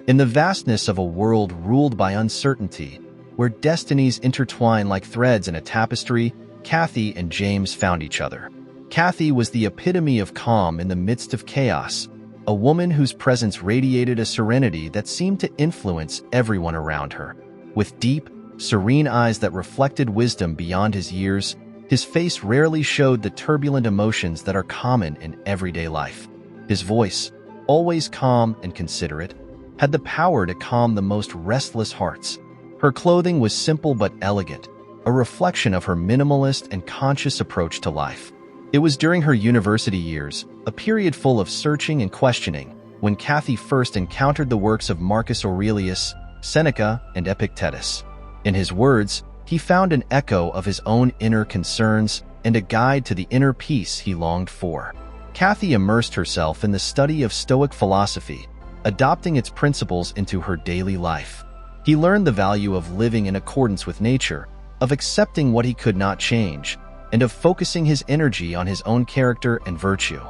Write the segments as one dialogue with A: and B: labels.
A: In the vastness of a world ruled by uncertainty, where destinies intertwine like threads in a tapestry, Cathy and James found each other. Cathy was the epitome of calm in the midst of chaos, a woman whose presence radiated a serenity that seemed to influence everyone around her. With deep, serene eyes that reflected wisdom beyond his years, his face rarely showed the turbulent emotions that are common in everyday life. His voice, always calm and considerate, had the power to calm the most restless hearts. Her clothing was simple but elegant, a reflection of her minimalist and conscious approach to life. It was during her university years, a period full of searching and questioning, when Cathy first encountered the works of Marcus Aurelius, Seneca, and Epictetus. In his words, he found an echo of his own inner concerns and a guide to the inner peace he longed for. Cathy immersed herself in the study of Stoic philosophy, adopting its principles into her daily life. He learned the value of living in accordance with nature, of accepting what he could not change, and of focusing his energy on his own character and virtue.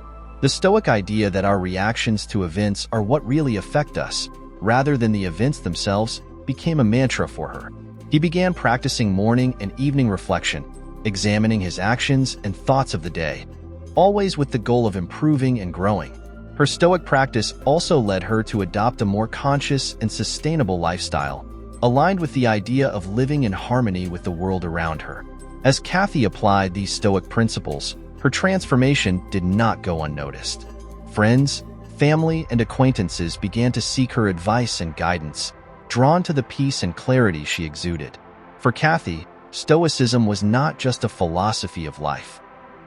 A: The Stoic idea that our reactions to events are what really affect us, rather than the events themselves, became a mantra for her. He began practicing morning and evening reflection, examining his actions and thoughts of the day, always with the goal of improving and growing. Her Stoic practice also led her to adopt a more conscious and sustainable lifestyle, aligned with the idea of living in harmony with the world around her. As Cathy applied these Stoic principles, her transformation did not go unnoticed. Friends, family, and acquaintances began to seek her advice and guidance, drawn to the peace and clarity she exuded. For Cathy, Stoicism was not just a philosophy of life.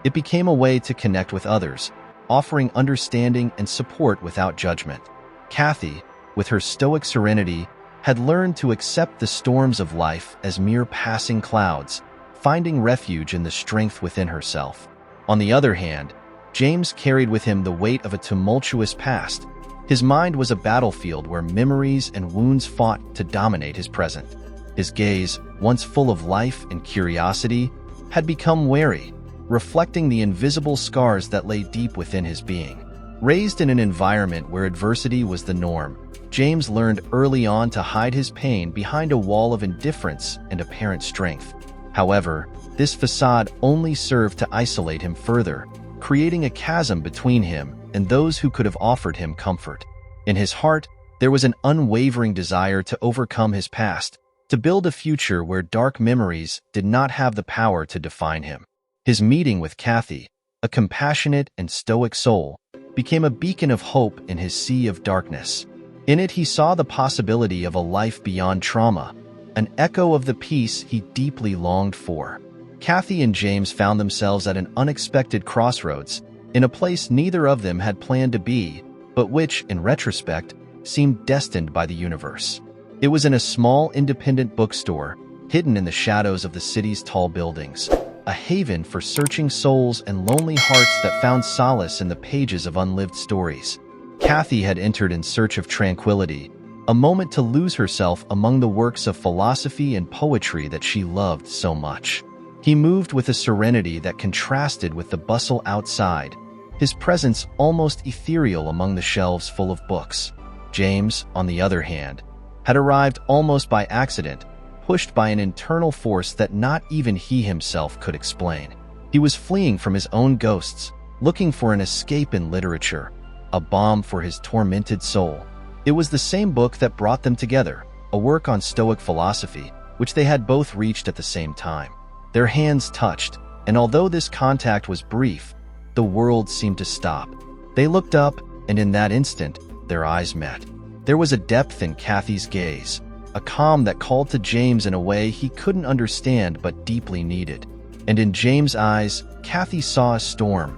A: It became a way to connect with others, offering understanding and support without judgment. Cathy, with her Stoic serenity, had learned to accept the storms of life as mere passing clouds, finding refuge in the strength within herself. On the other hand, James carried with him the weight of a tumultuous past. His mind was a battlefield where memories and wounds fought to dominate his present. His gaze, once full of life and curiosity, had become wary, reflecting the invisible scars that lay deep within his being. Raised in an environment where adversity was the norm, James learned early on to hide his pain behind a wall of indifference and apparent strength. However, this facade only served to isolate him further, creating a chasm between him and those who could have offered him comfort. In his heart, there was an unwavering desire to overcome his past, to build a future where dark memories did not have the power to define him. His meeting with Cathy, a compassionate and stoic soul, became a beacon of hope in his sea of darkness. In it he saw the possibility of a life beyond trauma, an echo of the peace he deeply longed for. Cathy and James found themselves at an unexpected crossroads, in a place neither of them had planned to be, but which, in retrospect, seemed destined by the universe. It was in a small independent bookstore, hidden in the shadows of the city's tall buildings, a haven for searching souls and lonely hearts that found solace in the pages of unlived stories. Cathy had entered in search of tranquility, a moment to lose herself among the works of philosophy and poetry that she loved so much. He moved with a serenity that contrasted with the bustle outside, his presence almost ethereal among the shelves full of books. James, on the other hand, had arrived almost by accident, pushed by an internal force that not even he himself could explain. He was fleeing from his own ghosts, looking for an escape in literature, a balm for his tormented soul. It was the same book that brought them together, a work on Stoic philosophy, which they had both reached at the same time. Their hands touched, and although this contact was brief, the world seemed to stop. They looked up, and in that instant, their eyes met. There was a depth in Cathy's gaze, a calm that called to James in a way he couldn't understand but deeply needed. And in James' eyes, Cathy saw a storm,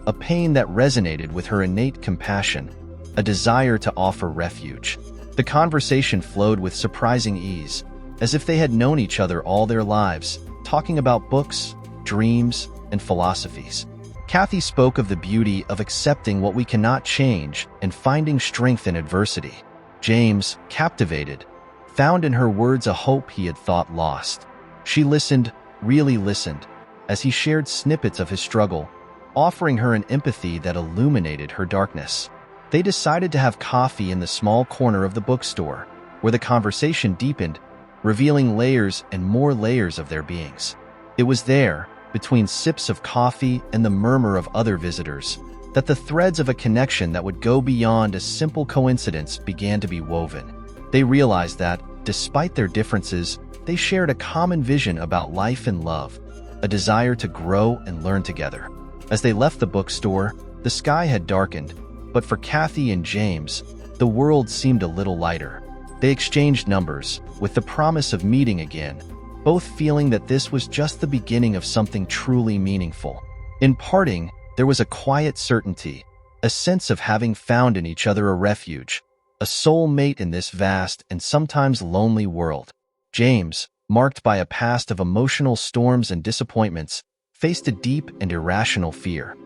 A: a pain that resonated with her innate compassion, a desire to offer refuge. The conversation flowed with surprising ease, as if they had known each other all their lives, talking about books, dreams, and philosophies. Cathy spoke of the beauty of accepting what we cannot change and finding strength in adversity. James, captivated, found in her words a hope he had thought lost. She listened, really listened, as he shared snippets of his struggle, offering her an empathy that illuminated her darkness. They decided to have coffee in the small corner of the bookstore, where the conversation deepened, revealing layers and more layers of their beings. It was there, between sips of coffee and the murmur of other visitors, that the threads of a connection that would go beyond a simple coincidence began to be woven. They realized that, despite their differences, they shared a common vision about life and love, a desire to grow and learn together. As they left the bookstore, the sky had darkened, but for Cathy and James, the world seemed a little lighter. They exchanged numbers, with the promise of meeting again, both feeling that this was just the beginning of something truly meaningful. In parting, there was a quiet certainty, a sense of having found in each other a refuge, a soul mate in this vast and sometimes lonely world. James, marked by a past of emotional storms and disappointments, faced a deep and irrational fear.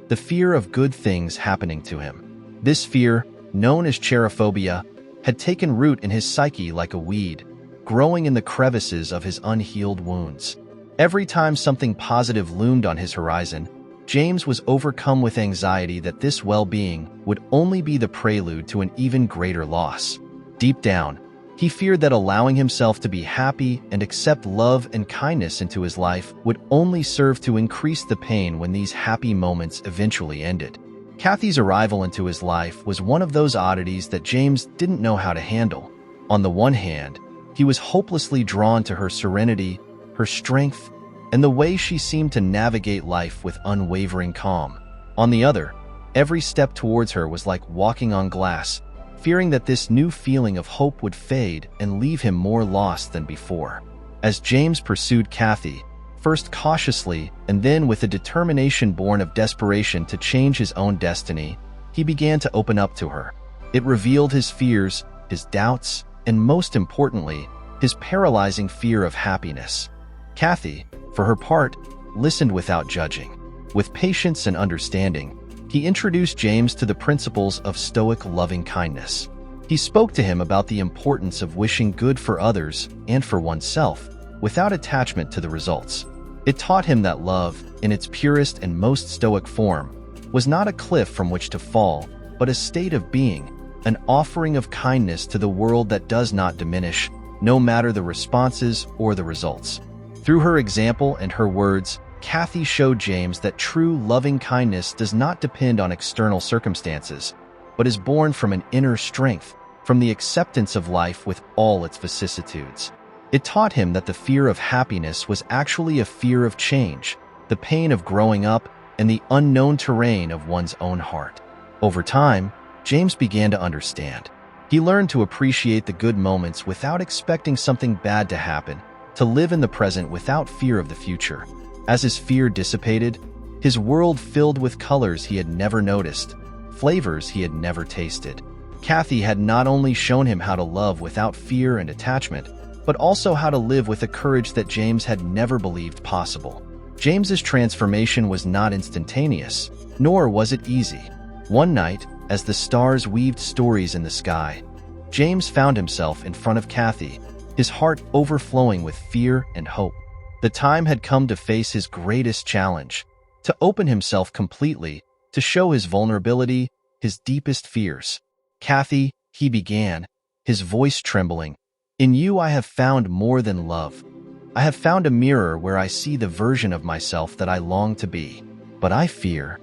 A: The fear of good things happening to him. This fear, known as cherophobia, had taken root in his psyche like a weed, growing in the crevices of his unhealed wounds. Every time something positive loomed on his horizon, James was overcome with anxiety that this well-being would only be the prelude to an even greater loss. Deep down, he feared that allowing himself to be happy and accept love and kindness into his life would only serve to increase the pain when these happy moments eventually ended. Cathy's arrival into his life was one of those oddities that James didn't know how to handle. On the one hand, he was hopelessly drawn to her serenity, her strength, and the way she seemed to navigate life with unwavering calm. On the other, every step towards her was like walking on glass, fearing that this new feeling of hope would fade and leave him more lost than before. As James pursued Cathy, first cautiously and then with a determination born of desperation to change his own destiny, he began to open up to her. It revealed his fears, his doubts, and most importantly, his paralyzing fear of happiness. Cathy, for her part, listened without judging. With patience and understanding, he introduced James to the principles of Stoic loving-kindness. He spoke to him about the importance of wishing good for others and for oneself, without attachment to the results. It taught him that love, in its purest and most Stoic form, was not a cliff from which to fall, but a state of being, an offering of kindness to the world that does not diminish, no matter the responses or the results. Through her example and her words, Cathy showed James that true loving kindness does not depend on external circumstances, but is born from an inner strength, from the acceptance of life with all its vicissitudes. It taught him that the fear of happiness was actually a fear of change, the pain of growing up, and the unknown terrain of one's own heart. Over time, James began to understand. He learned to appreciate the good moments without expecting something bad to happen, to live in the present without fear of the future. As his fear dissipated, his world filled with colors he had never noticed, flavors he had never tasted. Cathy had not only shown him how to love without fear and attachment, but also how to live with a courage that James had never believed possible. James's transformation was not instantaneous, nor was it easy. One night, as the stars weaved stories in the sky, James found himself in front of Cathy, his heart overflowing with fear and hope. The time had come to face his greatest challenge, to open himself completely, to show his vulnerability, his deepest fears. "Cathy," he began, his voice trembling, "in you I have found more than love. I have found a mirror where I see the version of myself that I long to be. But I fear."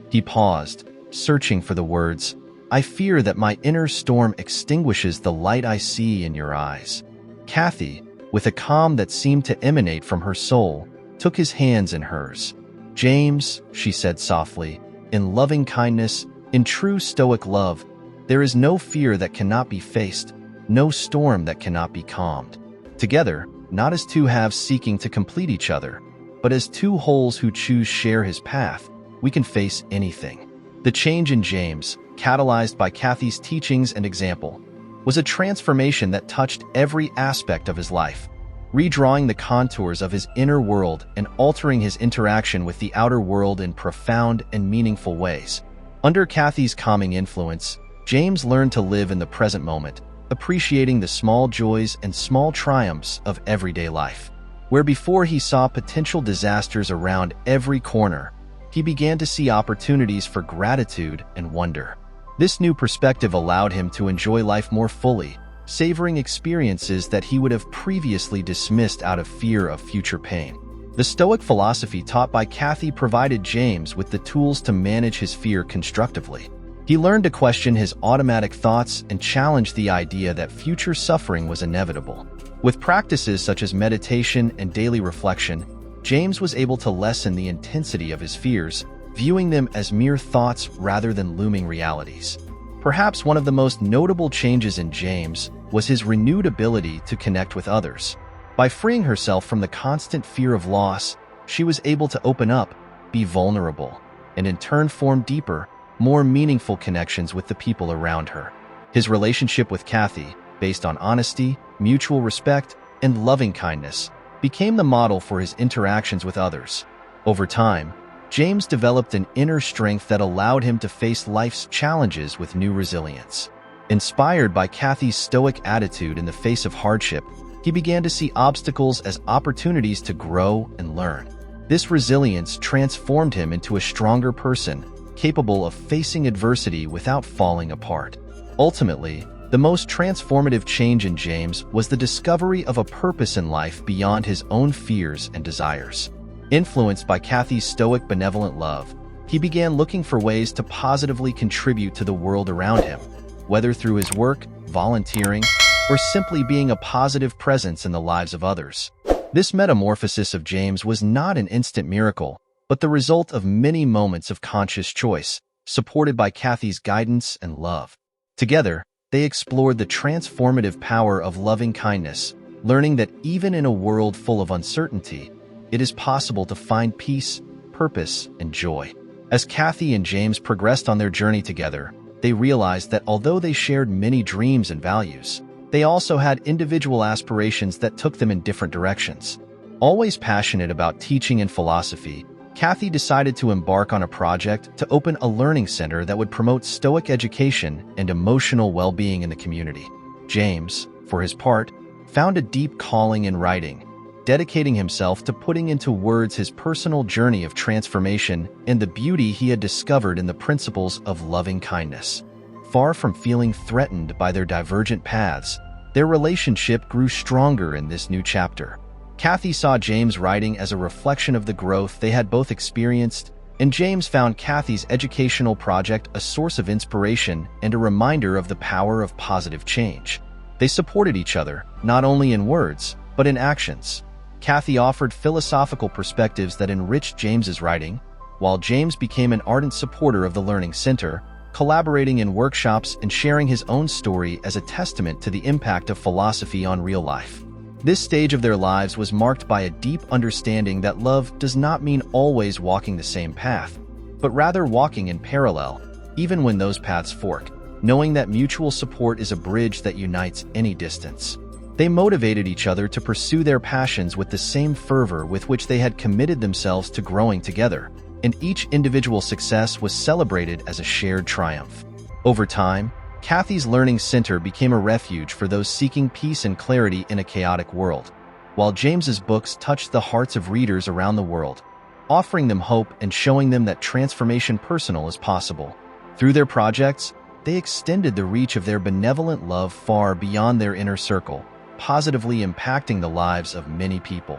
A: He paused, searching for the words. "I fear that my inner storm extinguishes the light I see in your eyes." Cathy, with a calm that seemed to emanate from her soul, took his hands in hers. "James," she said softly, "in loving kindness, in true Stoic love, there is no fear that cannot be faced, no storm that cannot be calmed. Together, not as two halves seeking to complete each other, but as two wholes who choose share his path, we can face anything." The change in James, catalyzed by Cathy's teachings and example, was a transformation that touched every aspect of his life, redrawing the contours of his inner world and altering his interaction with the outer world in profound and meaningful ways. Under Cathy's calming influence, James learned to live in the present moment, appreciating the small joys and small triumphs of everyday life. Where before he saw potential disasters around every corner, he began to see opportunities for gratitude and wonder. This new perspective allowed him to enjoy life more fully, savoring experiences that he would have previously dismissed out of fear of future pain. The Stoic philosophy taught by Cathy provided James with the tools to manage his fear constructively. He learned to question his automatic thoughts and challenge the idea that future suffering was inevitable. With practices such as meditation and daily reflection, James was able to lessen the intensity of his fears, viewing them as mere thoughts rather than looming realities. Perhaps one of the most notable changes in James was his renewed ability to connect with others. By freeing herself from the constant fear of loss, she was able to open up, be vulnerable, and in turn form deeper, more meaningful connections with the people around her. His relationship with Cathy, based on honesty, mutual respect, and loving kindness, became the model for his interactions with others. Over time, James developed an inner strength that allowed him to face life's challenges with new resilience. Inspired by Cathy's stoic attitude in the face of hardship, he began to see obstacles as opportunities to grow and learn. This resilience transformed him into a stronger person, capable of facing adversity without falling apart. Ultimately, the most transformative change in James was the discovery of a purpose in life beyond his own fears and desires. Influenced by Cathy's stoic benevolent love, he began looking for ways to positively contribute to the world around him, whether through his work, volunteering, or simply being a positive presence in the lives of others. This metamorphosis of James was not an instant miracle, but the result of many moments of conscious choice, supported by Cathy's guidance and love. Together, they explored the transformative power of loving kindness, learning that even in a world full of uncertainty, it is possible to find peace, purpose, and joy. As Cathy and James progressed on their journey together, they realized that although they shared many dreams and values, they also had individual aspirations that took them in different directions. Always passionate about teaching and philosophy, Cathy decided to embark on a project to open a learning center that would promote Stoic education and emotional well-being in the community. James, for his part, found a deep calling in writing, dedicating himself to putting into words his personal journey of transformation and the beauty he had discovered in the principles of loving kindness. Far from feeling threatened by their divergent paths, their relationship grew stronger in this new chapter. Cathy saw James' writing as a reflection of the growth they had both experienced, and James found Cathy's educational project a source of inspiration and a reminder of the power of positive change. They supported each other, not only in words, but in actions. Cathy offered philosophical perspectives that enriched James's writing, while James became an ardent supporter of the Learning Center, collaborating in workshops and sharing his own story as a testament to the impact of philosophy on real life. This stage of their lives was marked by a deep understanding that love does not mean always walking the same path, but rather walking in parallel, even when those paths fork, knowing that mutual support is a bridge that unites any distance. They motivated each other to pursue their passions with the same fervor with which they had committed themselves to growing together, and each individual success was celebrated as a shared triumph. Over time, Cathy's Learning Center became a refuge for those seeking peace and clarity in a chaotic world, while James's books touched the hearts of readers around the world, offering them hope and showing them that transformation personal is possible. Through their projects, they extended the reach of their benevolent love far beyond their inner circle, positively impacting the lives of many people.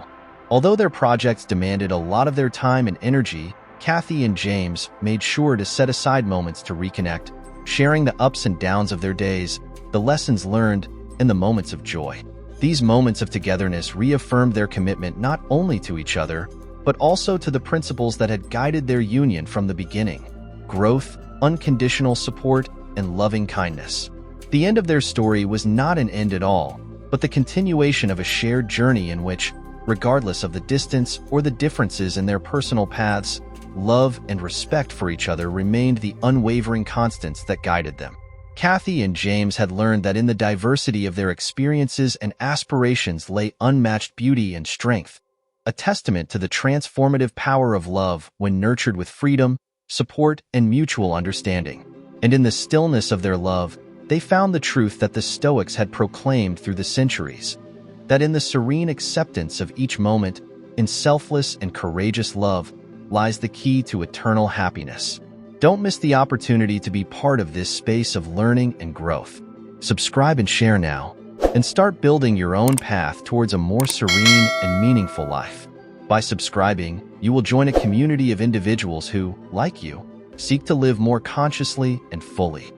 A: Although their projects demanded a lot of their time and energy, Cathy and James made sure to set aside moments to reconnect, sharing the ups and downs of their days, the lessons learned, and the moments of joy. These moments of togetherness reaffirmed their commitment not only to each other, but also to the principles that had guided their union from the beginning: growth, unconditional support, and loving kindness. The end of their story was not an end at all, but the continuation of a shared journey in which, regardless of the distance or the differences in their personal paths, love and respect for each other remained the unwavering constants that guided them. Cathy and James had learned that in the diversity of their experiences and aspirations lay unmatched beauty and strength, a testament to the transformative power of love when nurtured with freedom, support, and mutual understanding. And in the stillness of their love, they found the truth that the Stoics had proclaimed through the centuries, that in the serene acceptance of each moment, in selfless and courageous love, lies the key to eternal happiness. Don't miss the opportunity to be part of this space of learning and growth. Subscribe and share now, and start building your own path towards a more serene and meaningful life. By subscribing, you will join a community of individuals who, like you, seek to live more consciously and fully.